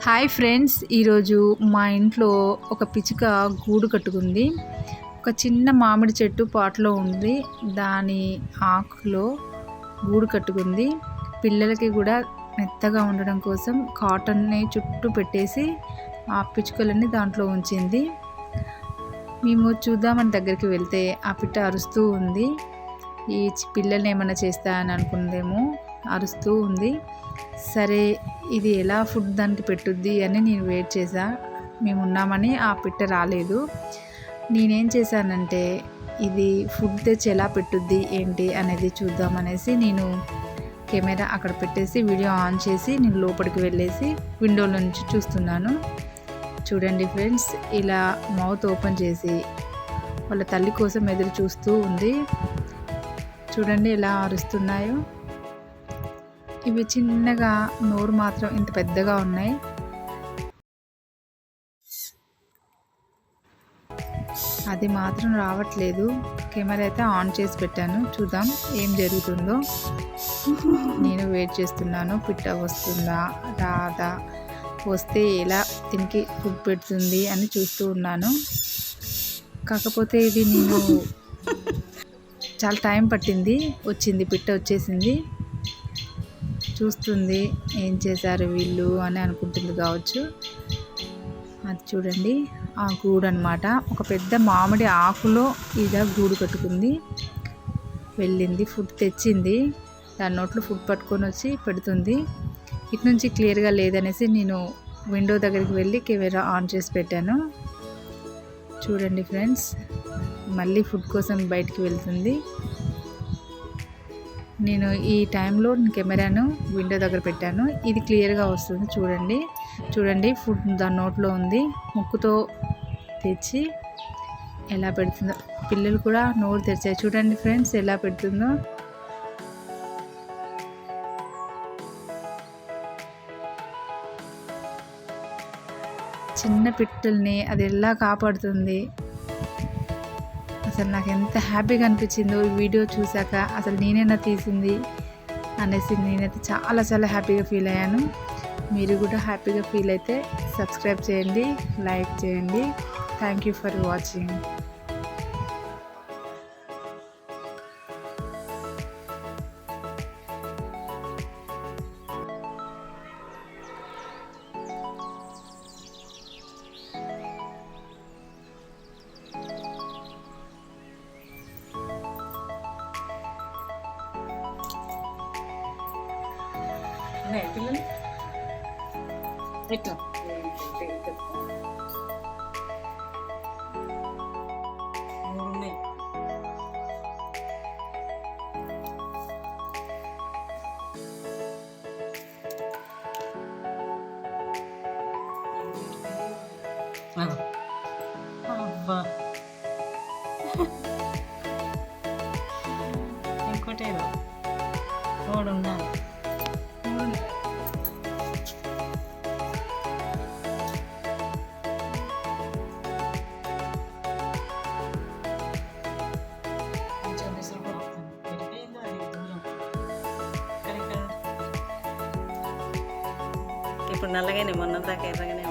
Hi friends, ఈరోజు మా ఇంట్లో ఒక పిచ్చుక గూడు కట్టుకుంది. ఒక చిన్న మామిడి చెట్టు పాట్లో ఉంది, దాని ఆకులో గూడు కట్టుకుంది. పిల్లలకి కూడా మెత్తగా ఉండడం కోసం కాటన్ని చుట్టూ పెట్టేసి ఆ పిచ్చుకలని దాంట్లో ఉంచింది. మేము చూద్దామని దగ్గరికి వెళ్తే ఆ పిట్ట అరుస్తూ ఉంది. ఈ పిల్లల్ని ఏమైనా చేస్తా అని అనుకుందేమో, అరుస్తూ ఉంది. సరే, ఇది ఎలా ఫుడ్ దానికి పెట్టుద్ది అని నేను వెయిట్ చేశా. మేము ఉన్నామని ఆ పిట్ట రాలేదు. నేనేం చేశానంటే, ఇది ఫుడ్ తెచ్చి ఎలా పెట్టుద్ది ఏంటి అనేది చూద్దామనేసి నేను కెమెరా అక్కడ పెట్టేసి వీడియో ఆన్ చేసి నేను లోపలికి వెళ్ళేసి విండోలో నుంచి చూస్తున్నాను. చూడండి ఫ్రెండ్స్, ఇలా మౌత్ ఓపెన్ చేసి వాళ్ళ తల్లి కోసం ఎదురు చూస్తూ ఉంది. చూడండి ఎలా అరుస్తున్నాయో. ఇవి చిన్నగా, నోరు మాత్రం ఇంత పెద్దగా ఉన్నాయి. అది మాత్రం రావట్లేదు. కెమెరా అయితే ఆన్ చేసి పెట్టాను, చూద్దాం ఏం జరుగుతుందో. నేను వెయిట్ చేస్తున్నాను, పిట్ట వస్తుందా రాదా, వస్తే ఎలా దీనికి ఫుడ్ పెడుతుంది అని చూస్తూ ఉన్నాను. కాకపోతే ఇది నేను చాలా టైం పట్టింది, వచ్చింది, పిట్ట వచ్చేసింది. చూస్తుంది ఏం చేశారు వీళ్ళు అని అనుకుంటుంది కావచ్చు. అది చూడండి, ఆ గూడు అనమాట. ఒక పెద్ద మామిడి ఆకులో ఇదా గూడు కట్టుకుంది. వెళ్ళింది, ఫుడ్ తెచ్చింది, దాని నోట్లో ఫుడ్ పట్టుకొని వచ్చి పెడుతుంది. ఇటు నుంచి క్లియర్గా లేదనేసి నేను విండో దగ్గరికి వెళ్ళి కెమెరా ఆన్ చేసి పెట్టాను. చూడండి ఫ్రెండ్స్, మళ్ళీ ఫుడ్ కోసం బయటికి వెళ్తుంది. నేను ఈ టైంలో కెమెరాను విండో దగ్గర పెట్టాను, ఇది క్లియర్గా వస్తుంది. చూడండి ఫుడ్ దాని నోట్లో ఉంది. ముక్కుతో తెచ్చి ఎలా పెడుతుందో, పిల్లలు కూడా నోరు తెరిచాయి. చూడండి ఫ్రెండ్స్ ఎలా పెడుతుందో. చిన్న పిట్టల్ని అది ఎలా కాపాడుతుంది. అసలు నాకు ఎంత హ్యాపీగా అనిపించిందో ఈ వీడియో చూశాక. అసలు నేనైనా తీసింది అనేసి నేనైతే చాలా చాలా హ్యాపీగా ఫీల్ అయ్యాను. మీరు కూడా హ్యాపీగా ఫీల్ అయితే సబ్స్క్రైబ్ చేయండి, లైక్ చేయండి. Thank you for watching. పిల్లలు ఎట్లా ఉన్నాయి. అబ్బా, ఇంకోటేదో మూడు ఉన్నాయి. ఇప్పుడు నల్లగానే మొన్న దాకా ఎర్రగానే